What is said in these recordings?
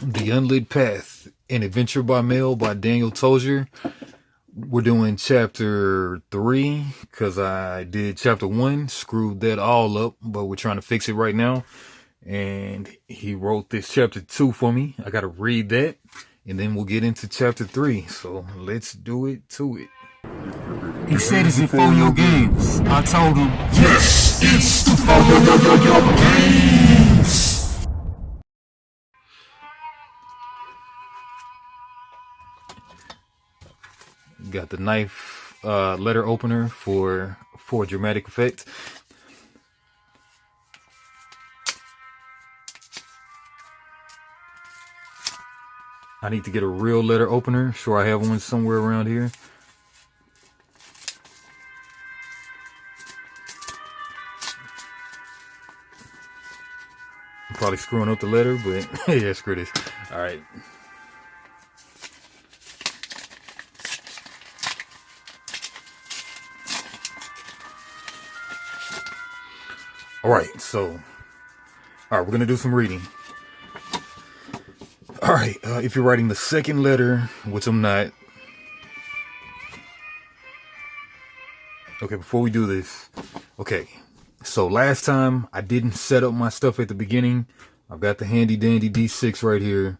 The Unlit Path, An Adventure by Mail by Daniel Tozier. We're doing chapter 3 because I did chapter 1, screwed that all up, but we're trying to fix it right now. And he wrote this chapter 2 for me. I got to read that, and then we'll get into chapter 3. So let's do it to it. He said, "Is it for your games?" I told him, "Yes, it's for your games." Got the knife letter opener for dramatic effect. I need to get a real letter opener. Sure, I have one somewhere around here. I'm probably screwing up the letter, but yeah, screw this. All right. All right, so, we're going to do some reading. All right, if you're writing the second letter, which I'm not. Okay, before we do this, okay, so last time I didn't set up my stuff at the beginning. I've got the handy dandy D6 right here.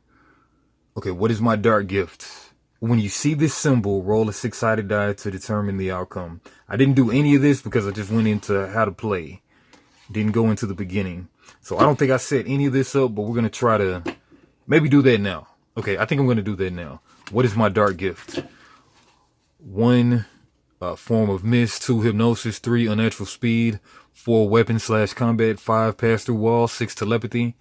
Okay, what is my dark gift? When you see this symbol, roll a 6-sided die to determine the outcome. I didn't do any of this because I just went into how to play. Didn't go into the beginning. So I don't think I set any of this up, but we're going to try to maybe do that now. Okay, I think I'm going to do that now. What is my dark gift? 1, form of mist. 2, hypnosis. 3, unnatural speed. 4, weapon/combat. 5, pass through walls. 6, telepathy.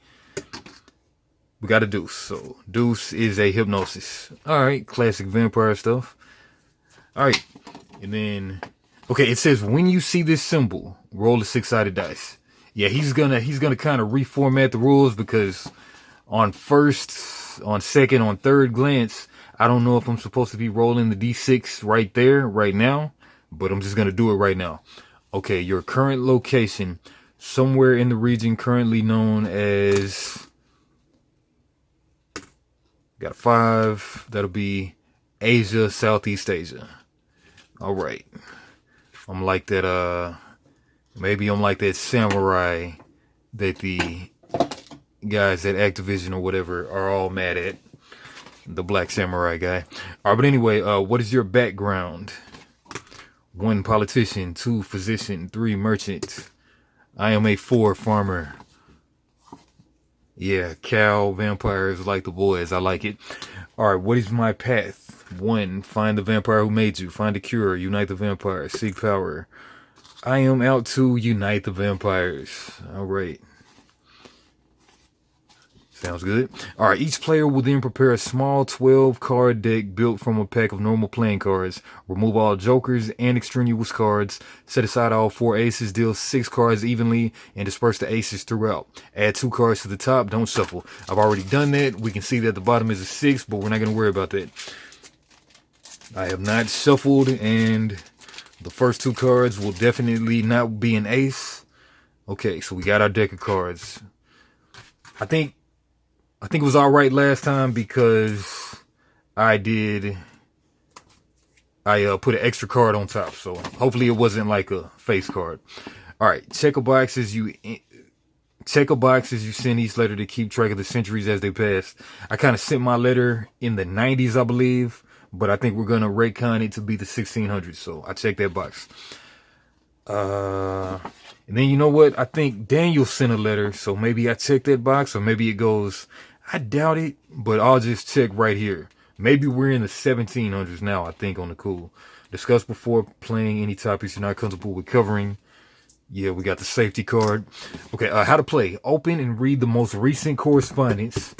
We got a deuce. So deuce is a hypnosis. All right, classic vampire stuff. All right, and then okay, it says when you see this symbol, roll a 6-sided dice. Yeah, he's gonna kind of reformat the rules because on first, on second, on third glance, I don't know if I'm supposed to be rolling the D6 right there, right now, but I'm just gonna do it right now. Okay, your current location, somewhere in the region currently known as, got a 5, that'll be Asia, Southeast Asia. All right. I'm like that, maybe I'm like that samurai that the guys at Activision or whatever are all mad at. The black samurai guy. All right, but anyway, what is your background? 1, politician. 2, physician. 3, merchant. I am a 4, farmer. Yeah, cow, vampires like the boys. I like it. All right, what is my path? 1, find the vampire who made you. Find a cure. Unite the vampires. Seek power. I am out to unite the vampires. All right. Sounds good. All right, each player will then prepare a small 12-card deck built from a pack of normal playing cards. Remove all jokers and extraneous cards. Set aside all 4 aces. Deal 6 cards evenly and disperse the aces throughout. Add 2 cards to the top. Don't shuffle. I've already done that. We can see that the bottom is a 6, but we're not going to worry about that. I have not shuffled, and the first 2 cards will definitely not be an ace. Okay, so we got our deck of cards. I think it was all right last time because I put an extra card on top. So hopefully it wasn't like a face card. All right. Check a box as you send each letter to keep track of the centuries as they pass. I kind of sent my letter in the 90s, I believe, but I think we're going to retcon it to be the 1600s. So I checked that box. And then you know what? I think Daniel sent a letter. So maybe I checked that box, or maybe it goes, I doubt it, but I'll just check right here. Maybe we're in the 1700s now, I think, on the cool. Discuss before playing any topics you're not comfortable with covering. Yeah, we got the safety card. Okay, how to play. Open and read the most recent correspondence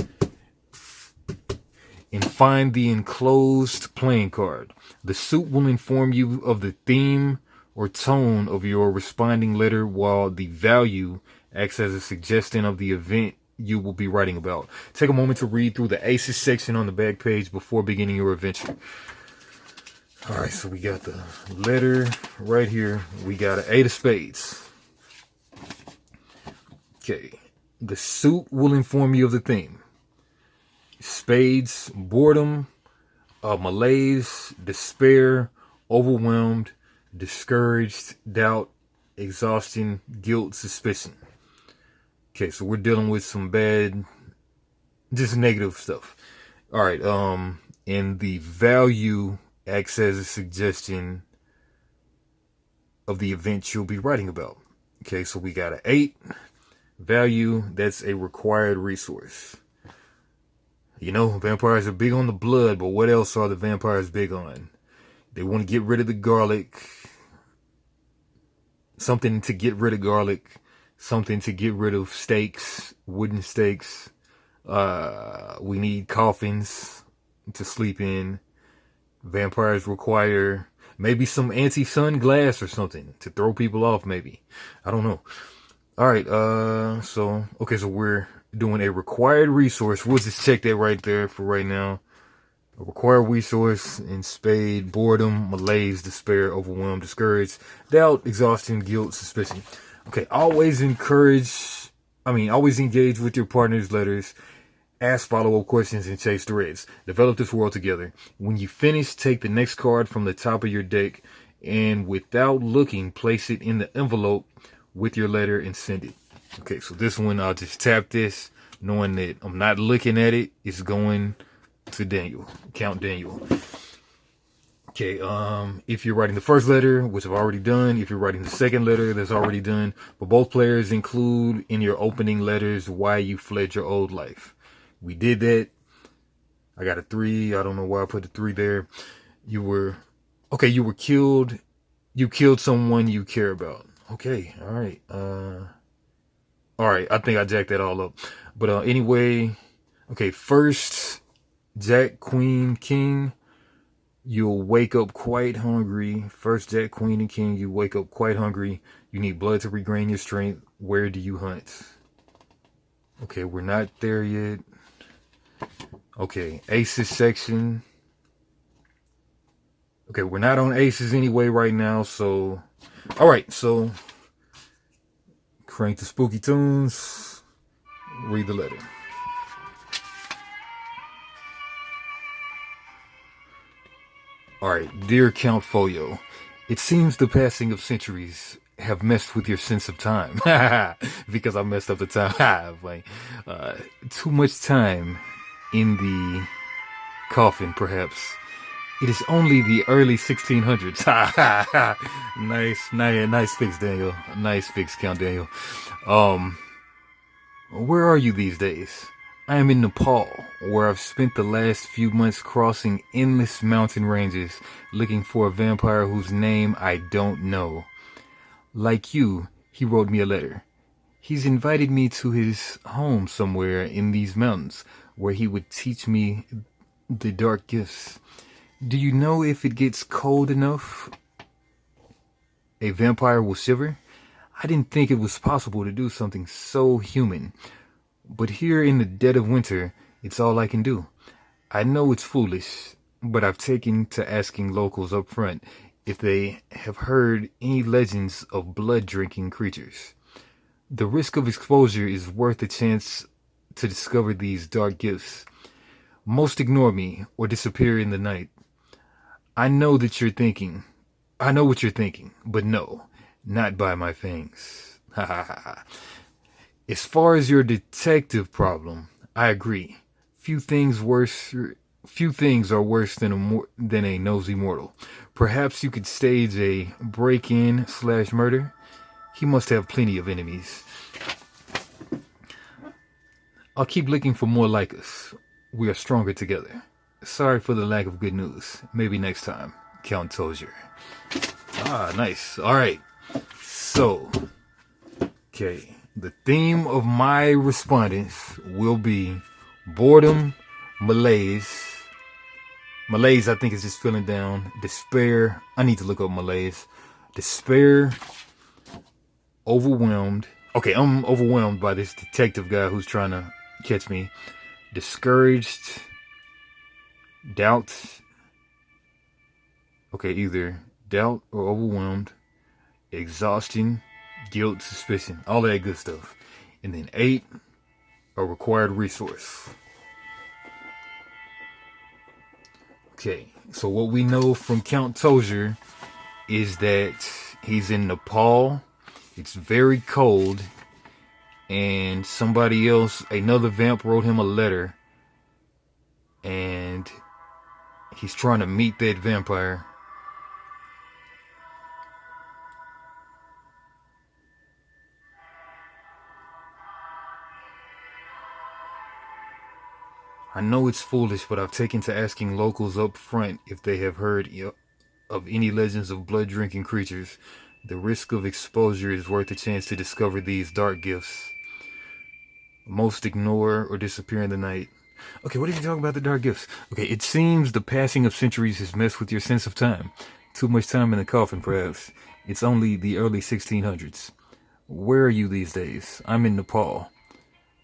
and find the enclosed playing card. The suit will inform you of the theme or tone of your responding letter, while the value acts as a suggestion of the event you will be writing about. Take a moment to read through the aces section on the back page before beginning your adventure. All right, so we got the letter right here. We got an 8 of spades. Okay, the suit will inform you of the theme. spades, boredom, malaise, despair, overwhelmed, discouraged, doubt, exhaustion, guilt, suspicion. Okay, so we're dealing with some bad, just negative stuff. All right, and the value acts as a suggestion of the event you'll be writing about. Okay, so we got an 8. Value, that's a required resource. You know, vampires are big on the blood, but what else are the vampires big on? They want to get rid of the garlic. Something to get rid of garlic. Something to get rid of stakes, wooden stakes. We need coffins to sleep in. Vampires require maybe some anti-sun glass or something to throw people off, maybe. I don't know. All right, so we're doing a required resource. We'll just check that right there for right now. A required resource in spade, boredom, malaise, despair, overwhelmed, discouraged, doubt, exhaustion, guilt, suspicion. Okay, always engage with your partner's letters. Ask follow-up questions and chase threads. Develop this world together. When you finish, take the next card from the top of your deck and without looking, place it in the envelope with your letter and send it. Okay, so this one, I'll just tap this, knowing that I'm not looking at it. It's going to Daniel, Count Daniel. Okay, if you're writing the first letter, which I've already done, if you're writing the second letter, that's already done. But both players include in your opening letters why you fled your old life. We did that. I got a 3. I don't know why I put a 3 there. You were killed. You killed someone you care about. Okay, all right. I think I jacked that all up. But anyway, okay, first, Jack, Queen, King. You'll wake up quite hungry. First, Jack, Queen, and King. You wake up quite hungry. You need blood to regain your strength. Where do you hunt? Okay, we're not there yet. Okay, Aces section. Okay, we're not on Aces anyway right now, so... Alright, so... Crank the spooky tunes. Read the letter. Alright, dear Count Folio, it seems the passing of centuries have messed with your sense of time. Because I messed up the time. Too much time in the coffin, perhaps. It is only the early 1600s. Nice fix, Daniel. Nice fix, Count Daniel. Where are you these days? I am in Nepal, where I've spent the last few months crossing endless mountain ranges, looking for a vampire whose name I don't know. Like you, he wrote me a letter. He's invited me to his home somewhere in these mountains, where he would teach me the dark gifts. Do you know if it gets cold enough, a vampire will shiver? I didn't think it was possible to do something so human. But here in the dead of winter, it's all I can do. I know it's foolish, but I've taken to asking locals up front if they have heard any legends of blood-drinking creatures. The risk of exposure is worth the chance to discover these dark gifts. Most ignore me or disappear in the night. I know what you're thinking, but no, not by my fangs. Ha ha ha. As far as your detective problem, I agree. Few things are worse than a nosy mortal. Perhaps you could stage a break-in/murder. He must have plenty of enemies. I'll keep looking for more like us. We are stronger together. Sorry for the lack of good news. Maybe next time. Count Tozier. Nice. All right. So, okay. The theme of my respondents will be boredom, malaise. Malaise, I think, is just feeling down. Despair. I need to look up malaise. Despair. Overwhelmed. Okay, I'm overwhelmed by this detective guy who's trying to catch me. Discouraged. Doubt. Okay, either doubt or overwhelmed. Exhaustion. Guilt, suspicion, all that good stuff. And then 8, a required resource. Okay, so what we know from Count Tozier is that he's in Nepal. It's very cold, and somebody else, another vamp, wrote him a letter, and he's trying to meet that vampire. I know it's foolish, but I've taken to asking locals up front if they have heard of any legends of blood-drinking creatures. The risk of exposure is worth the chance to discover these dark gifts. Most ignore or disappear in the night. Okay, what did you talk about the dark gifts? Okay, it seems the passing of centuries has messed with your sense of time. Too much time in the coffin, perhaps. It's only the early 1600s. Where are you these days? I'm in Nepal,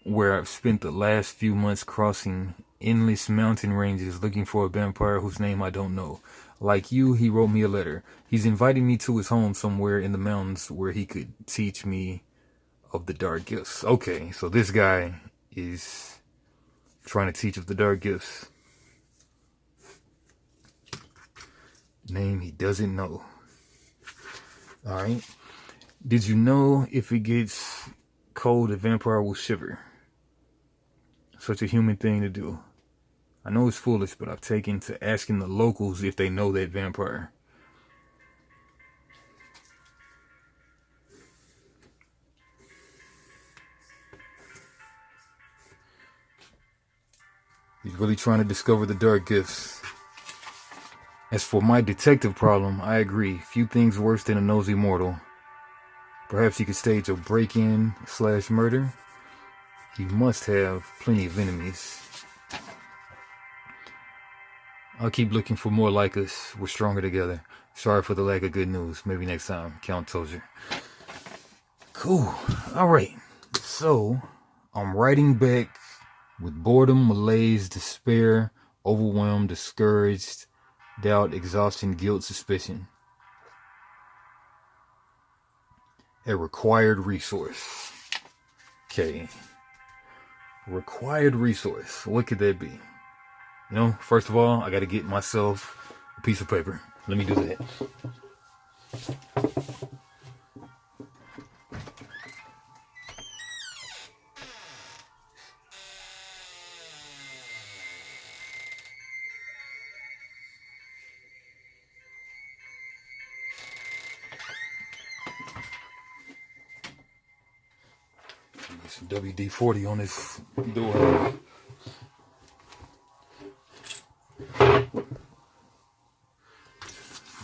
where I've spent the last few months crossing endless mountain ranges looking for a vampire whose name I don't know. Like you, he wrote me a letter. He's inviting me to his home somewhere in the mountains where he could teach me of the dark gifts. Okay, so this guy is trying to teach of the dark gifts. Name he doesn't know. Alright. Did you know if it gets cold, a vampire will shiver? Such a human thing to do. I know it's foolish, but I've taken to asking the locals if they know that vampire. He's really trying to discover the dark gifts. As for my detective problem, I agree. Few things worse than a nosy mortal. Perhaps he could stage a break-in/murder. He must have plenty of enemies. I'll keep looking for more like us. We're stronger together. Sorry for the lack of good news. Maybe next time. Count Tozier. Cool. Alright. So, I'm writing back with boredom, malaise, despair, overwhelmed, discouraged, doubt, exhaustion, guilt, suspicion. A required resource. Okay. Required resource. What could that be? You know, first of all, I got to get myself a piece of paper. Let me do that. Get some WD-40 on this door.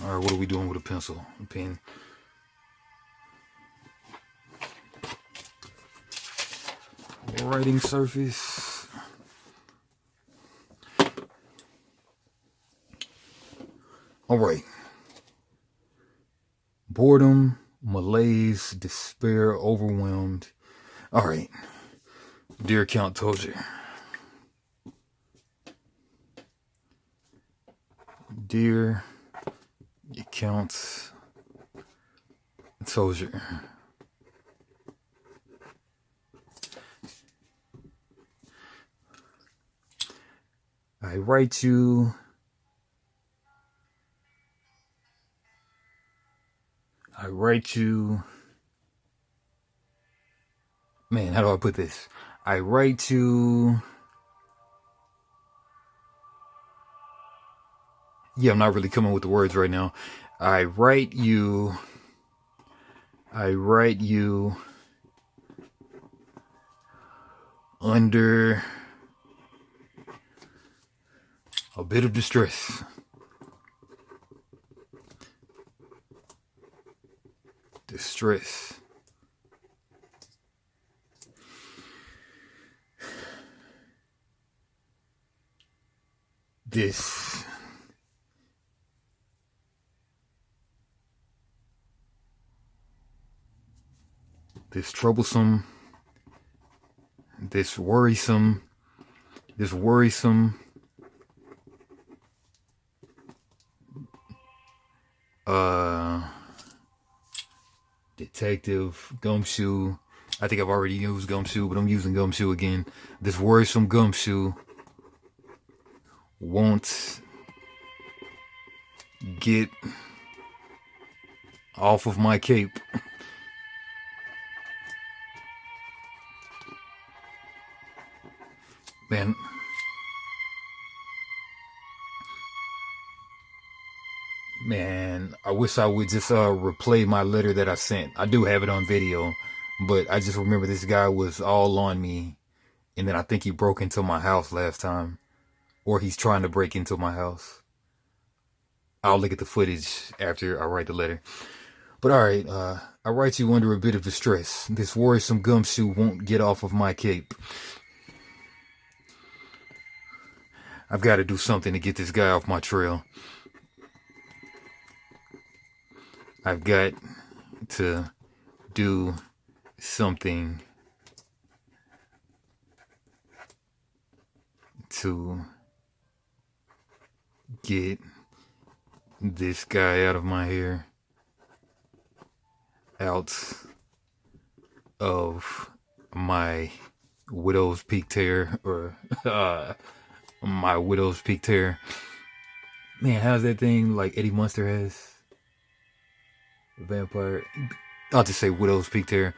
Alright, what are we doing with a pencil? A pen. Writing surface. Alright. Boredom, malaise, despair, overwhelmed. Alright. Dear Count Tozier. Dear Count Tozier. I write you man, how do I put this? I write you I'm not really coming with the words right now. I write you under a bit of distress. This troublesome, this worrisome detective gumshoe. I think I've already used gumshoe, but I'm using gumshoe again. This worrisome gumshoe wants get off of my cape. Man, I wish I would just replay my letter that I sent. I do have it on video, but I just remember this guy was all on me, and then I think he broke into my house last time, or he's trying to break into my house. I'll look at the footage after I write the letter. But alright, I write you under a bit of distress. This worrisome gumshoe won't get off of my cape. I've got to do something to get this guy off my trail. I've got to do something to get this guy out of my hair, out of my widow's peak hair, or my widow's peak hair. Man, how's that thing like Eddie Munster has? A vampire. I'll just say widow's peak hair.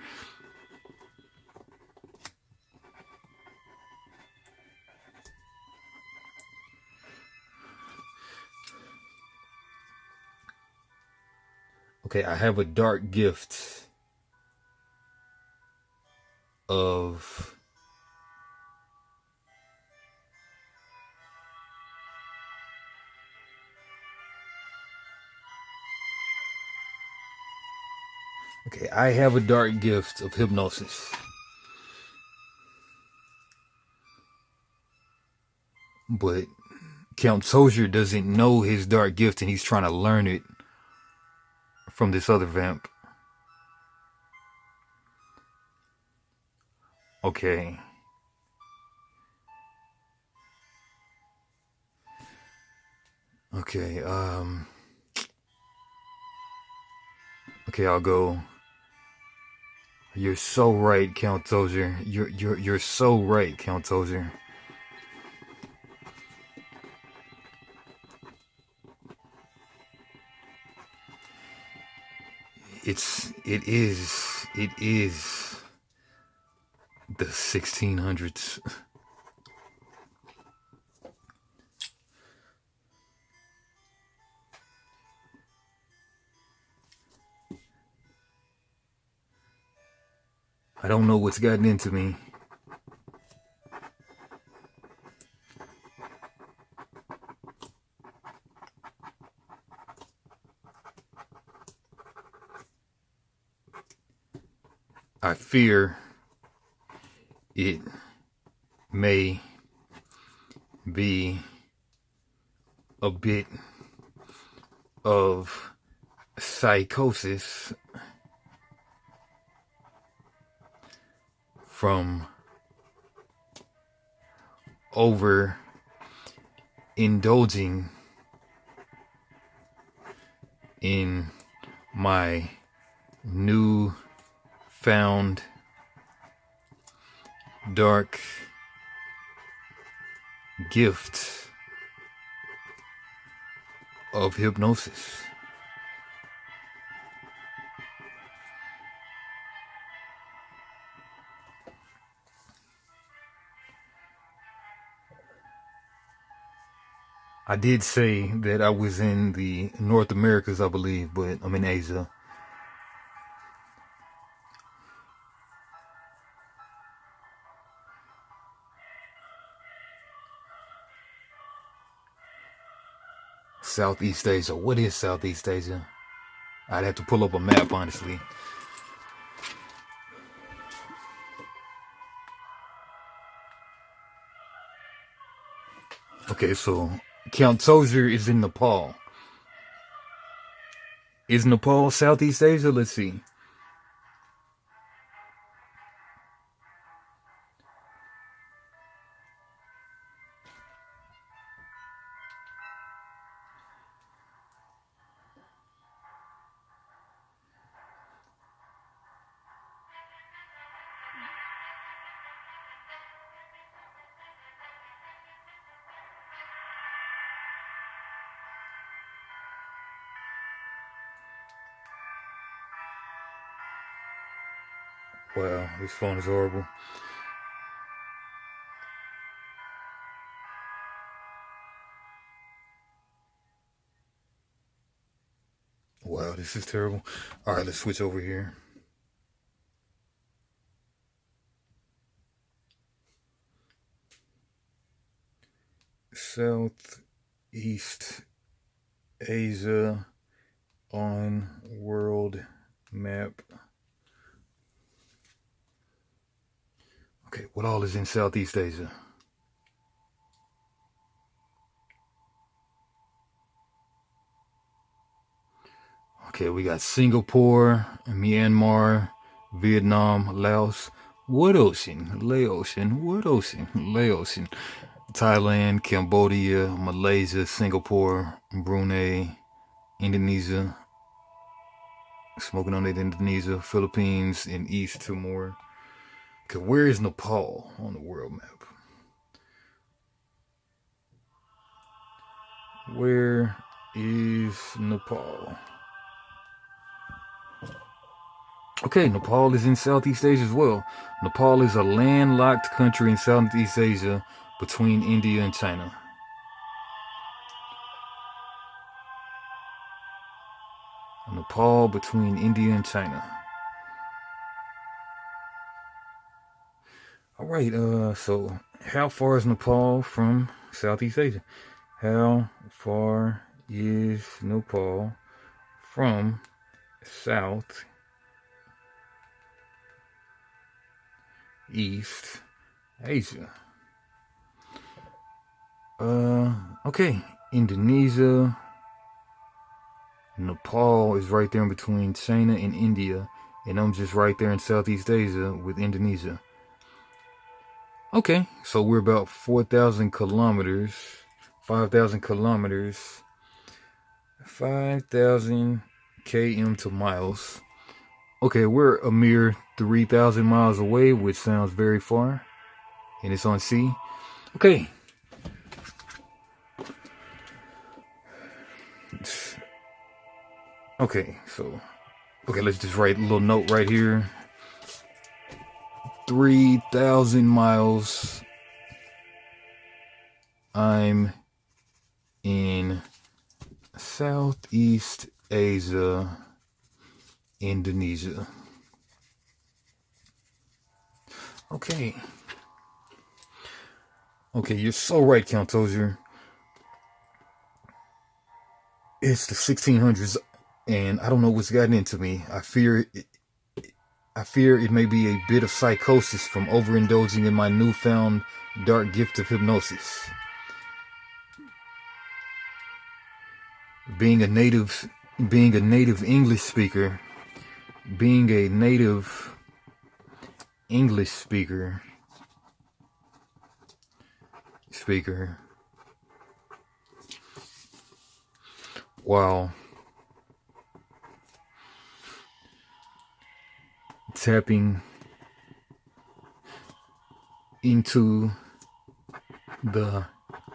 Okay, I have a dark gift of I have a dark gift of hypnosis. But Count Tozier doesn't know his dark gift, and he's trying to learn it from this other vamp. Okay, I'll go. You're so right, Count Tozier. You're so right, Count Tozier. It is the 1600s. I don't know what's gotten into me. I fear it may be a bit of psychosis from over indulging in my new found dark gift of hypnosis. I did say that I was in the North Americas, I believe, but I'm in Asia. Southeast Asia. What is Southeast Asia? I'd have to pull up a map, honestly. Okay, so Count Tozier is in Nepal. Is Nepal Southeast Asia? Let's see. Wow, this phone is horrible. Wow, this is terrible. All right, let's switch over here. Southeast Asia on world map. Okay, what all is in Southeast Asia? Okay, we got Singapore, Myanmar, Vietnam, Laos, what ocean? Laotian, what ocean? Laotian. Thailand, Cambodia, Malaysia, Singapore, Brunei, Indonesia, smoking on it, Indonesia, Philippines, and East Timor. Okay, where is Nepal on the world map? Where is Nepal? Okay, Nepal is in Southeast Asia as well. Nepal is a landlocked country in Southeast Asia between India and China. Nepal between India and China. All right, so how far is Nepal from Southeast Asia? How far is Nepal from South East Asia? Okay, Indonesia. Nepal is right there in between China and India, and I'm just right there in Southeast Asia with Indonesia. Okay, so we're about 4,000 kilometers, 5,000 kilometers, 5,000 km to miles. Okay, we're a mere 3,000 miles away, which sounds very far, and it's on sea. Okay. Okay, let's just write a little note right here. 3,000 miles. I'm in Southeast Asia, Indonesia. Okay. Okay, you're so right, Count Tozier. It's the 1600s, and I don't know what's gotten into me. I fear it may be a bit of psychosis from overindulging in my newfound dark gift of hypnosis. Being a native English speaker, while tapping into the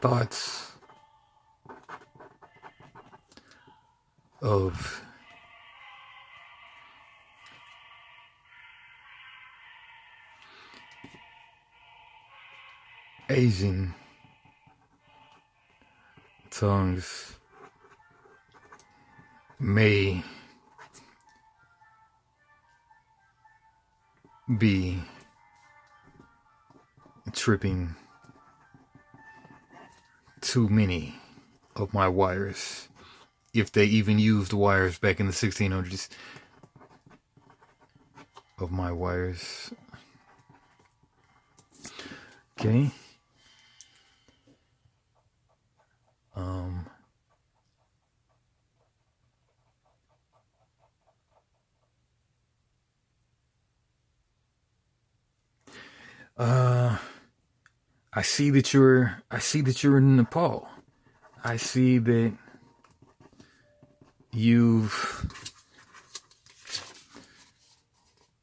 thoughts of Asian tongues may be tripping too many of my wires, if they even used wires back in the 1600s. Of my wires. Okay. I see that you're in Nepal. I see that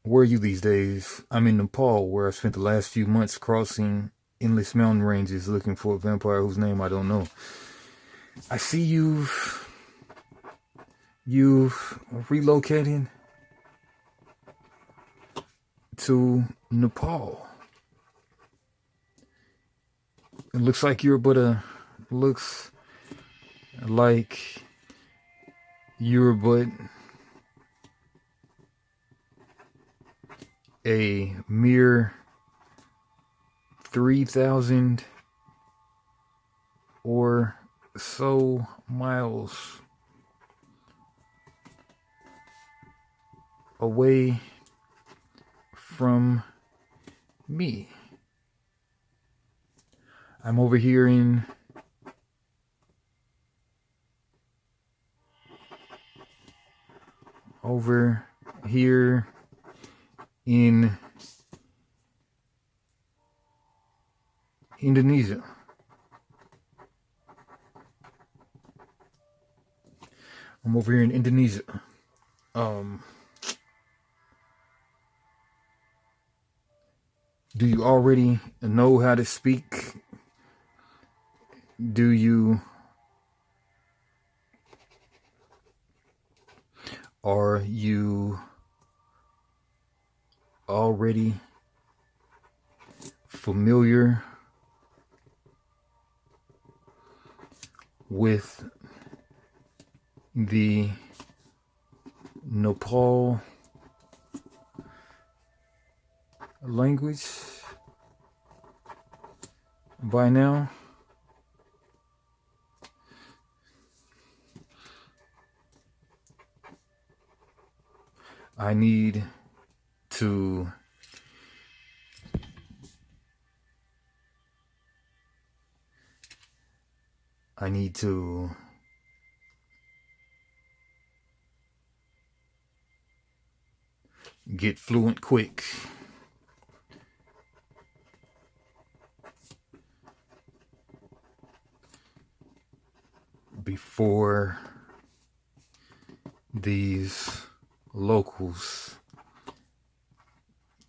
where are you these days? I'm in Nepal, where I spent the last few months crossing endless mountain ranges looking for a vampire whose name I don't know. I see you've relocated to Nepal. It looks like you're but a mere 3,000 or so miles away from me. I'm over here in Indonesia. I'm over here in Indonesia. Do you already know how to speak? Do you Are you already familiar with the Nepal language by now? I need to get fluent quick. Before these locals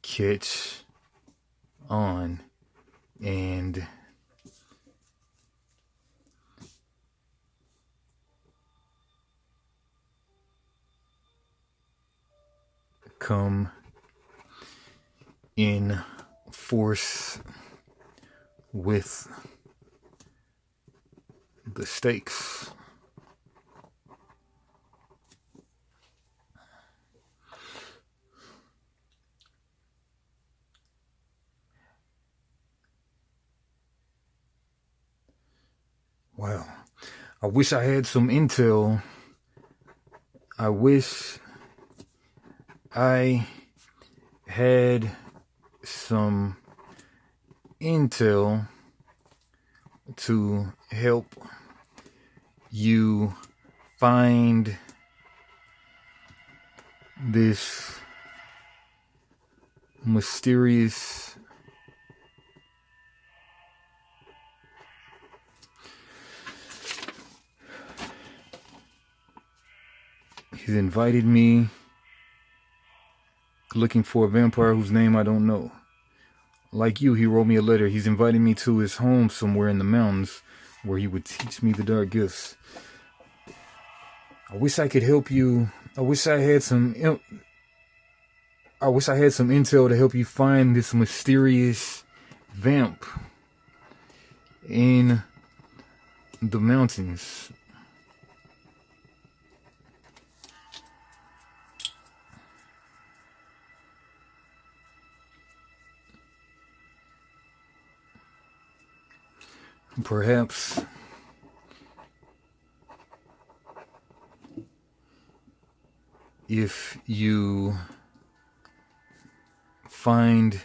catch on and come in force with the stakes. Wow. I wish I had some intel. I wish I had some intel to help you find this mysterious He's invited me looking for a vampire whose name I don't know. Like you, he wrote me a letter. He's invited me to his home somewhere in the mountains where he would teach me the dark gifts. I wish I could help you. I wish I had some intel to help you find this mysterious vamp in the mountains. Perhaps if you find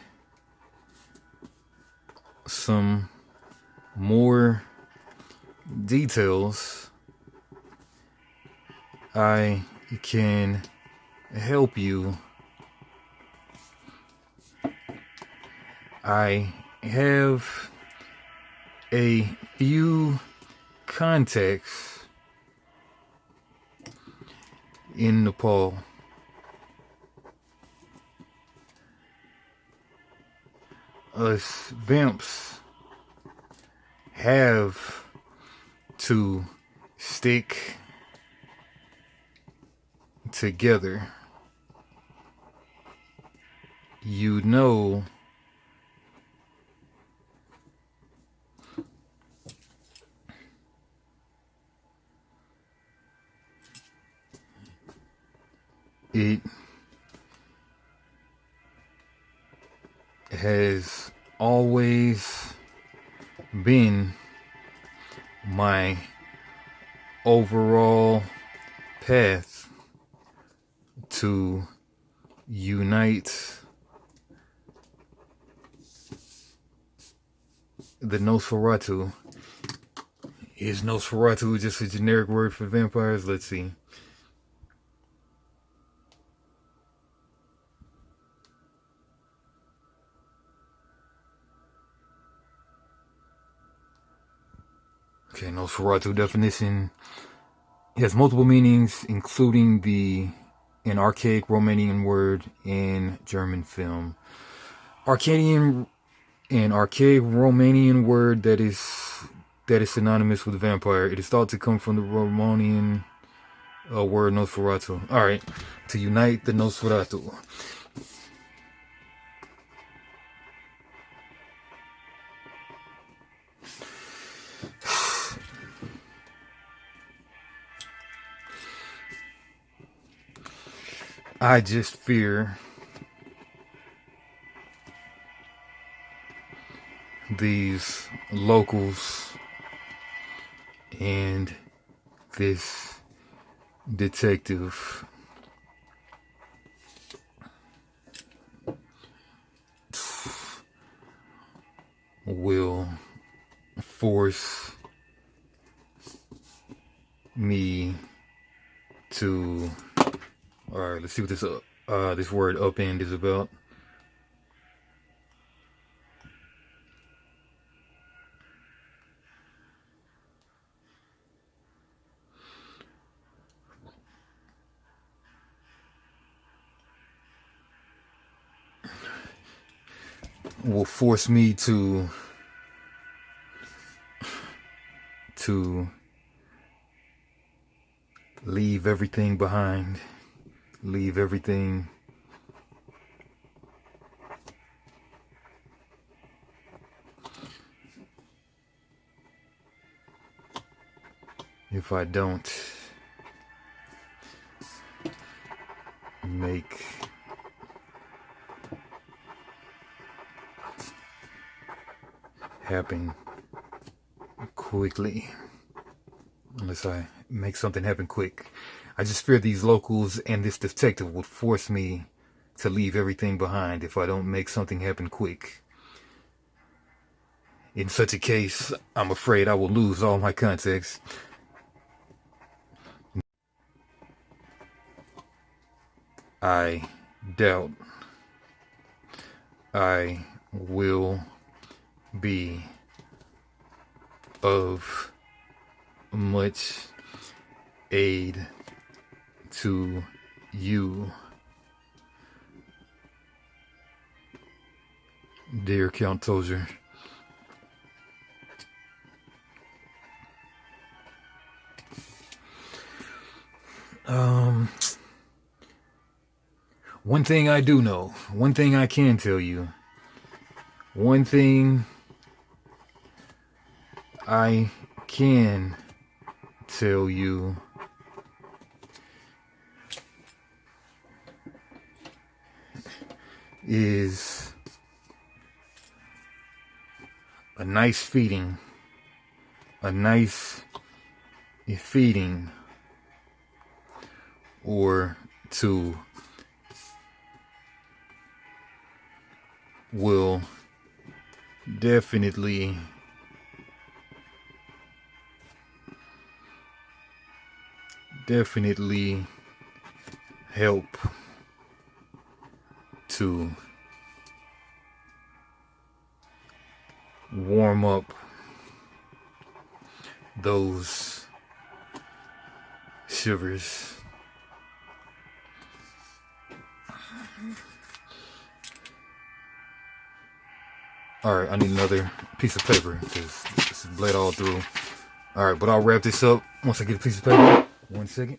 some more details, I can help you. I have a few contacts in Nepal. Us vamps have to stick together. you know it has always been my overall path to unite the Nosferatu. Is Nosferatu just a generic word for vampires? Let's see. Okay, Nosferatu definition. It has multiple meanings, including an archaic Romanian word in German film. An archaic Romanian word that is synonymous with vampire. It is thought to come from the Romanian word Nosferatu. All right, to unite the Nosferatu. I just fear these locals and this detective will force me to... All right, let's see what this word upend is about. Will force me to leave everything behind. Leave everything if I don't make happen quickly. Unless I make something happen quick. I just fear these locals and this detective would force me to leave everything behind if I don't make something happen quick. In such a case, I'm afraid I will lose all my contacts. I doubt I will be of much aid to you, dear Count Tozier. One thing I do know, one thing I can tell you, one thing I can tell you is a nice feeding or two will definitely help to warm up those shivers. Alright, I need another piece of paper because this is bled all through. Alright, but I'll wrap this up once I get a piece of paper. 1 second.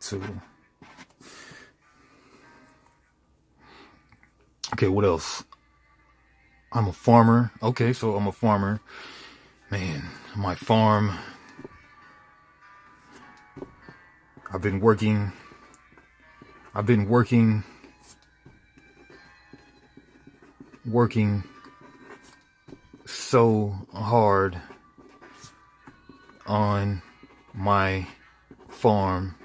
to... Okay, what else? I'm a farmer. Okay, so I'm a farmer. Man, my farm. I've been working so hard on my farm.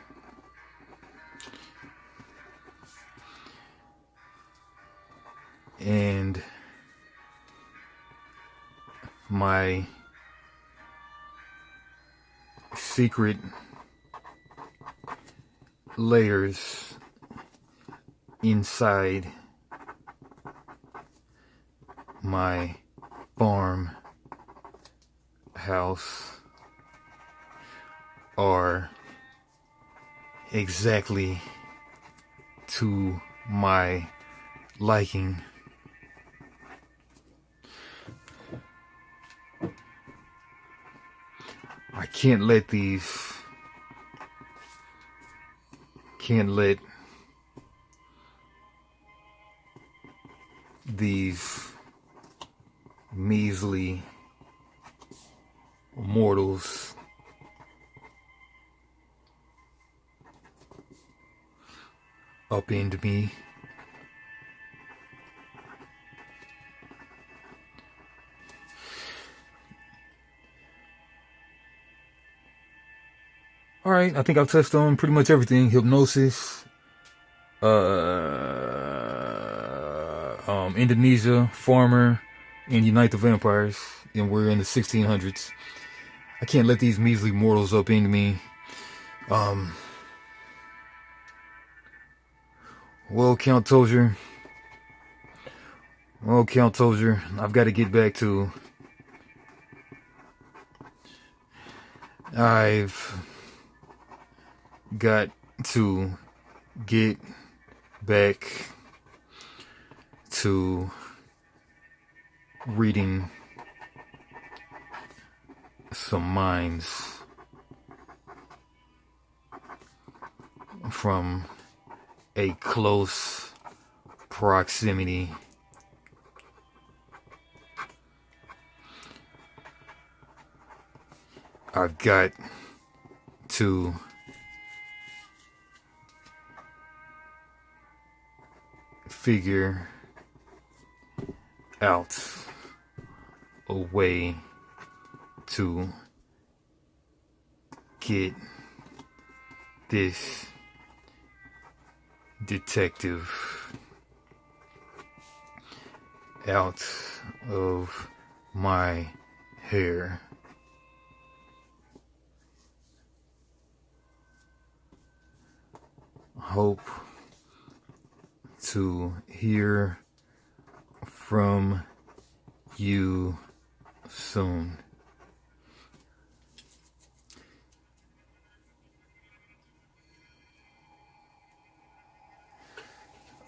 And my secret layers inside my farm house are exactly to my liking. I can't let these measly mortals upend me. All right, I think I've touched on pretty much everything. Hypnosis, Indonesia, farmer, and Unite the Vampires. And we're in the 1600s. I can't let these measly mortals upend me. Well, Count Tozier, I've got to get back to... I've got to get back to reading some minds from a close proximity. I've got to figure out a way to get this detective out of my hair. Hope to hear from you soon.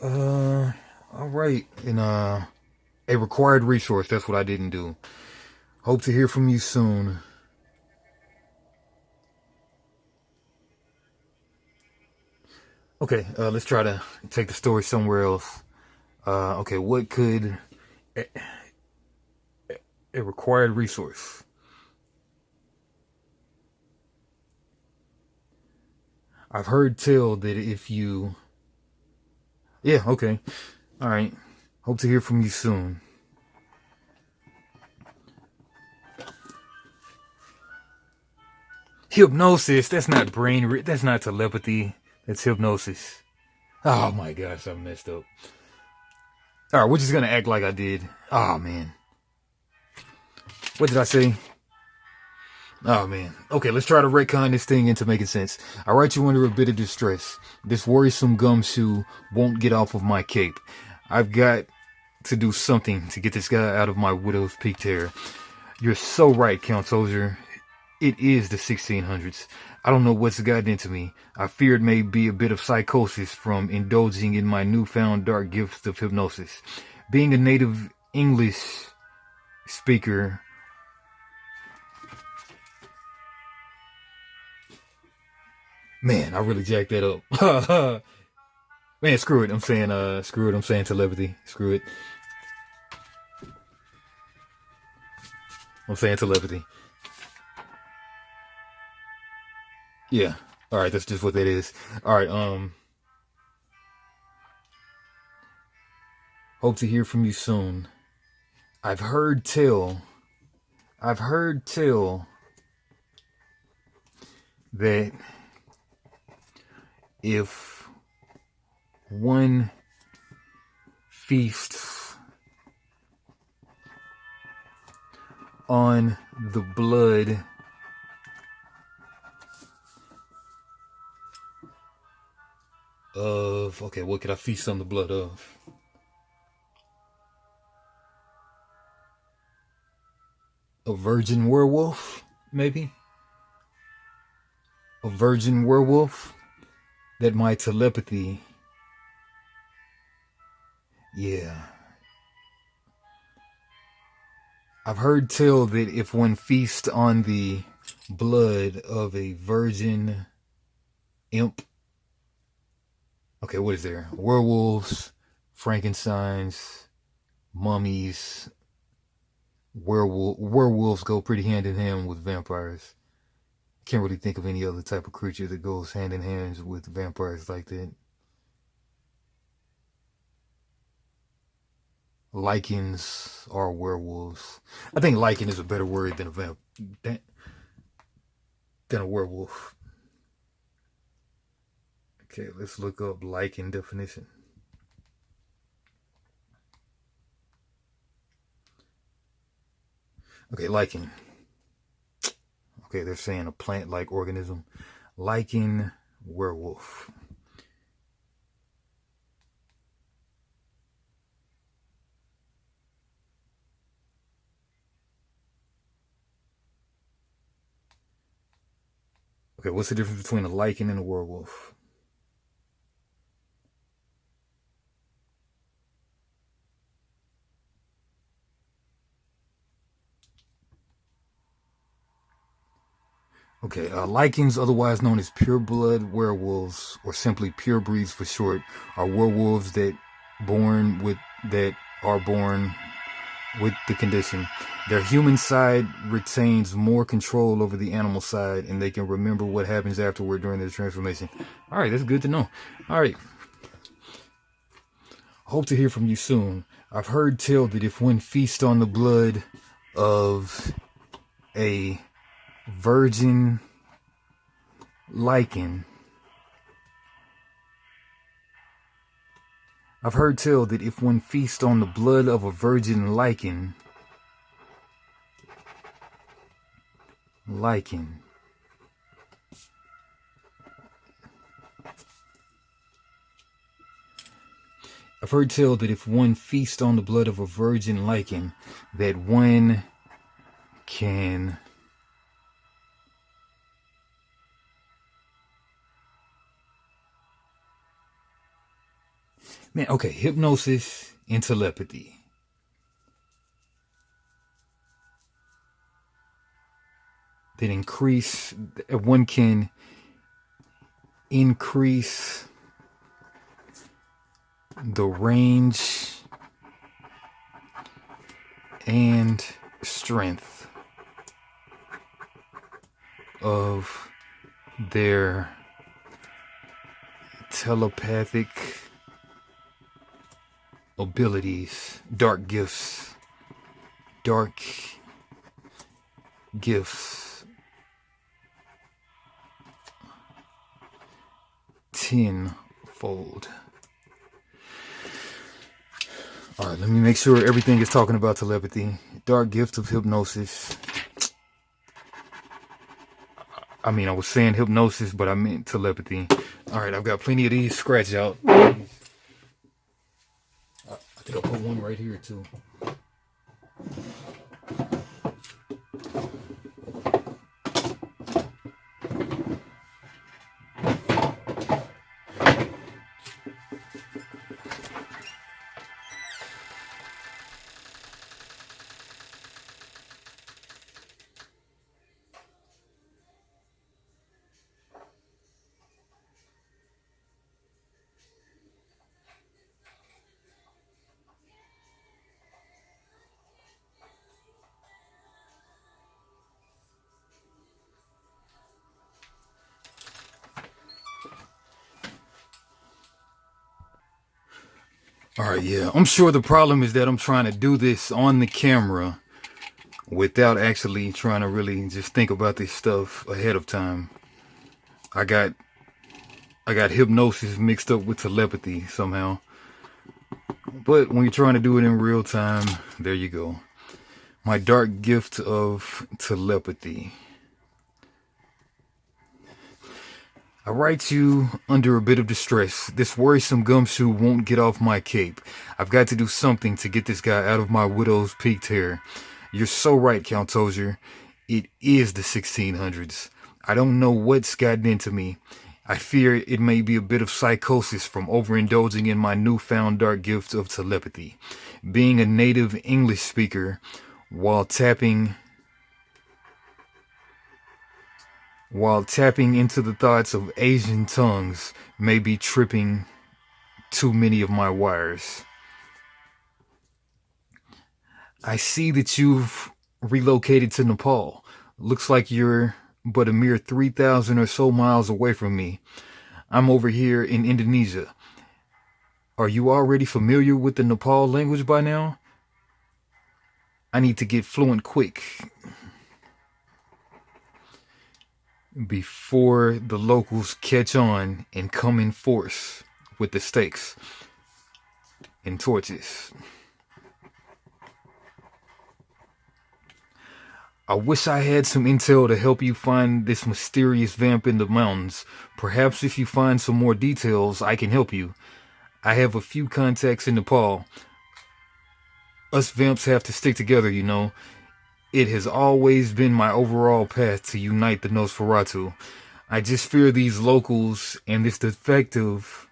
All right. And a required resource. That's what I didn't do. Hope to hear from you soon. Okay, let's try to take the story somewhere else. Okay, what could a required resource? I've heard tell that if you... Yeah, okay. All right. Hope to hear from you soon. Hypnosis. That's not brain... That's not telepathy. That's hypnosis. Oh my gosh, I messed up. All right, we're just going to act like I did. Oh, man. What did I say? Oh, man. Okay, let's try to retcon this thing into making sense. I write you under a bit of distress. This worrisome gumshoe won't get off of my cape. I've got to do something to get this guy out of my widow's peaked hair. You're so right, Count Tozier. It is the 1600s. I don't know what's gotten into me. I fear it may be a bit of psychosis from indulging in my newfound dark gifts of hypnosis. Being a native English speaker, Man, I really jacked that up. Man, screw it. Screw it. I'm saying telepathy. Screw it. I'm saying telepathy. Yeah. All right. That's just what that is. All right. Hope to hear from you soon. I've heard tell that if one feasts on the blood of, okay, what could I feast on the blood of? A virgin werewolf, maybe? A virgin werewolf? That my telepathy, yeah. I've heard tell that if one feasts on the blood of a virgin imp, okay, what is there? Werewolves, Frankensteins, mummies, werewolves go pretty hand in hand with vampires. Can't really think of any other type of creature that goes hand in hand with vampires like that. Lycans are werewolves. I think lichen is a better word than a werewolf. Okay, let's look up lichen definition. Okay, lichen. Okay, they're saying a plant-like organism. Lichen werewolf. Okay, what's the difference between a lichen and a werewolf? Okay, lichens, otherwise known as pure-blood werewolves, or simply pure breeds for short, are werewolves that are born with the condition. Their human side retains more control over the animal side, and they can remember what happens afterward during their transformation. All right, that's good to know. All right. Hope to hear from you soon. I've heard tell that if one feasts on the blood of a virgin lichen, I've heard tell that if one feasts on the blood of a virgin lichen, I've heard tell that if one feasts on the blood of a virgin lichen, that one can hypnosis and telepathy. That one can increase the range and strength of their telepathic abilities, dark gifts tenfold. All right, let me make sure everything is talking about telepathy. Dark gifts of hypnosis. I mean, I was saying hypnosis, but I meant telepathy. All right, I've got plenty of these. Scratch out. I think I'll put one right here, too. All right, yeah. I'm sure the problem is that I'm trying to do this on the camera without actually trying to really just think about this stuff ahead of time. I got hypnosis mixed up with telepathy somehow. But when you're trying to do it in real time, there you go. My dark gift of telepathy. I write you under a bit of distress. This worrisome gumshoe won't get off my cape. I've got to do something to get this guy out of my widow's peaked hair. You're so right, Count Tozier. It is the 1600s. I don't know what's gotten into me. I fear it may be a bit of psychosis from overindulging in my newfound dark gift of telepathy. Being a native English speaker while tapping into the thoughts of Asian tongues may be tripping too many of my wires. I see that you've relocated to Nepal. Looks like you're but a mere 3,000 or so miles away from me. I'm over here in Indonesia. Are you already familiar with the Nepal language by now? I need to get fluent quick before the locals catch on and come in force with the stakes and torches. I wish I had some intel to help you find this mysterious vamp in the mountains. Perhaps if you find some more details, I can help you. I have a few contacts in Nepal. Us vamps have to stick together, you know. It has always been my overall path to unite the Nosferatu. I just fear these locals and this detective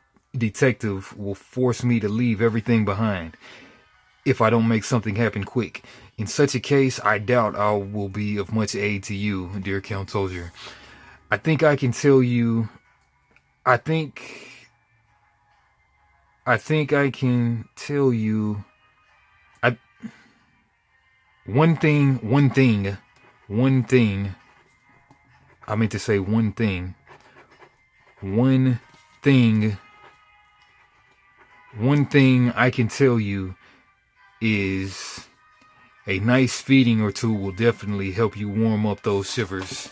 will force me to leave everything behind if I don't make something happen quick. In such a case, I doubt I will be of much aid to you, dear Count Tozier. I think I can tell you. I think I can tell you. One thing. I meant to say one thing. One thing I can tell you is a nice feeding or two will definitely help you warm up those shivers.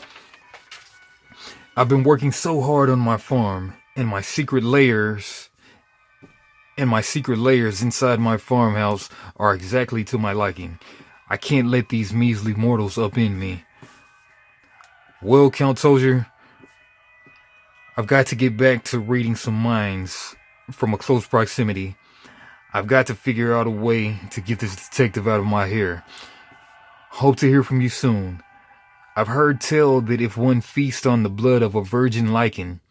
I've been working so hard on my farm, and my secret layers inside my farmhouse are exactly to my liking. I can't let these measly mortals upend me. Well, Count Tozier, I've got to get back to reading some minds from a close proximity. I've got to figure out a way to get this detective out of my hair. Hope to hear from you soon. I've heard tell that if one feasts on the blood of a virgin lichen,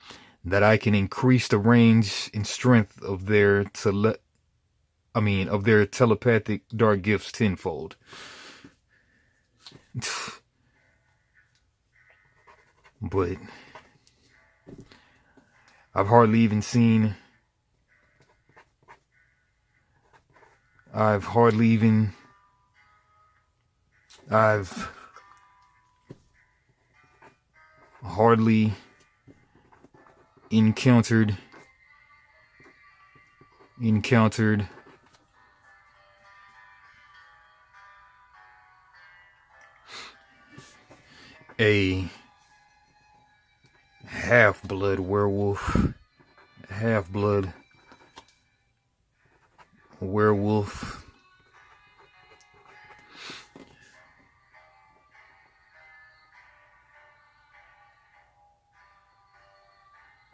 that I can increase the range and strength of their telepathic dark gifts tenfold. But I've hardly encountered a half-blood werewolf,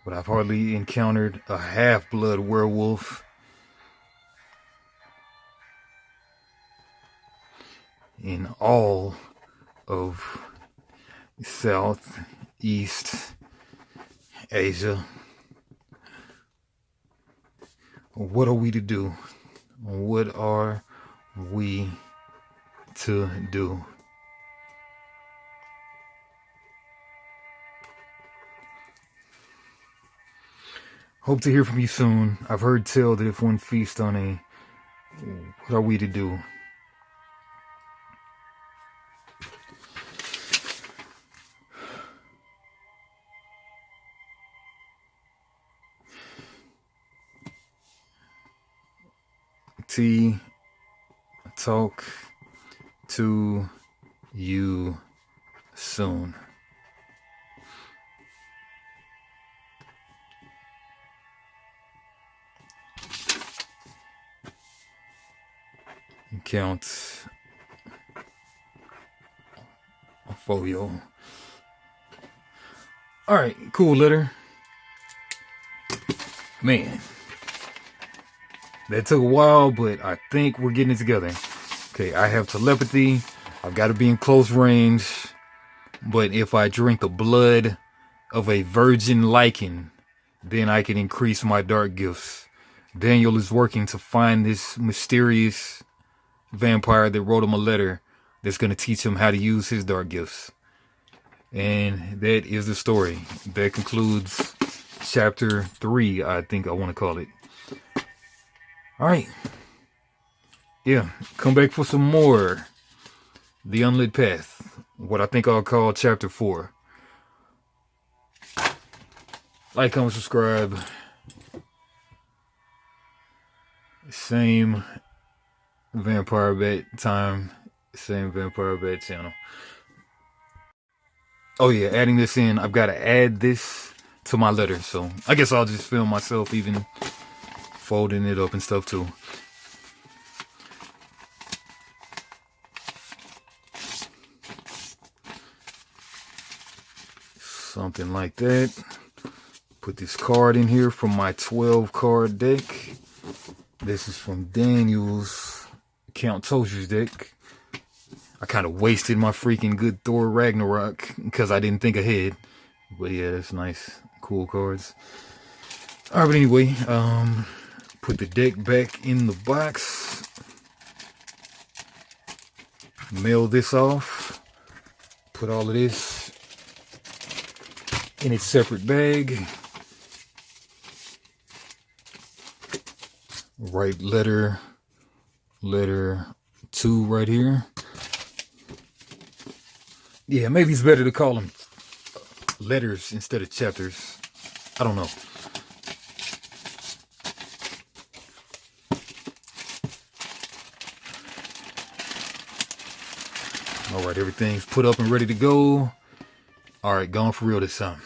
but I've hardly encountered a half-blood werewolf in all of Southeast Asia. What are we to do? What are we to do? Hope to hear from you soon. I've heard tell that if one feasts on a... What are we to do? T. Talk to you soon. Count a folio. All right, cool letter. Man, that took a while, but I think we're getting it together. Okay, I have telepathy. I've got to be in close range. But if I drink the blood of a virgin lichen, then I can increase my dark gifts. Daniel is working to find this mysterious vampire that wrote him a letter that's going to teach him how to use his dark gifts. And that is the story. That concludes chapter 3, I think I want to call it. All right. Yeah, come back for some more. The Unlit Path. What I think I'll call chapter 4. Like, comment, subscribe. Same vampire bat time. Same vampire bat channel. Oh yeah, adding this in. I've got to add this to my letter. So I guess I'll just film myself even folding it up and stuff too. Something like that. Put this card in here from my 12 card deck. This is from Daniel's Count Tozier's deck. I kind of wasted my freaking good Thor Ragnarok because I didn't think ahead. But yeah, that's nice. Cool cards. Alright, but anyway, put the deck back in the box. Mail this off. Put all of this in its separate bag. Write letter 2 right here. Yeah, maybe it's better to call them letters instead of chapters. I don't know. All right, everything's put up and ready to go. All right, going for real this time.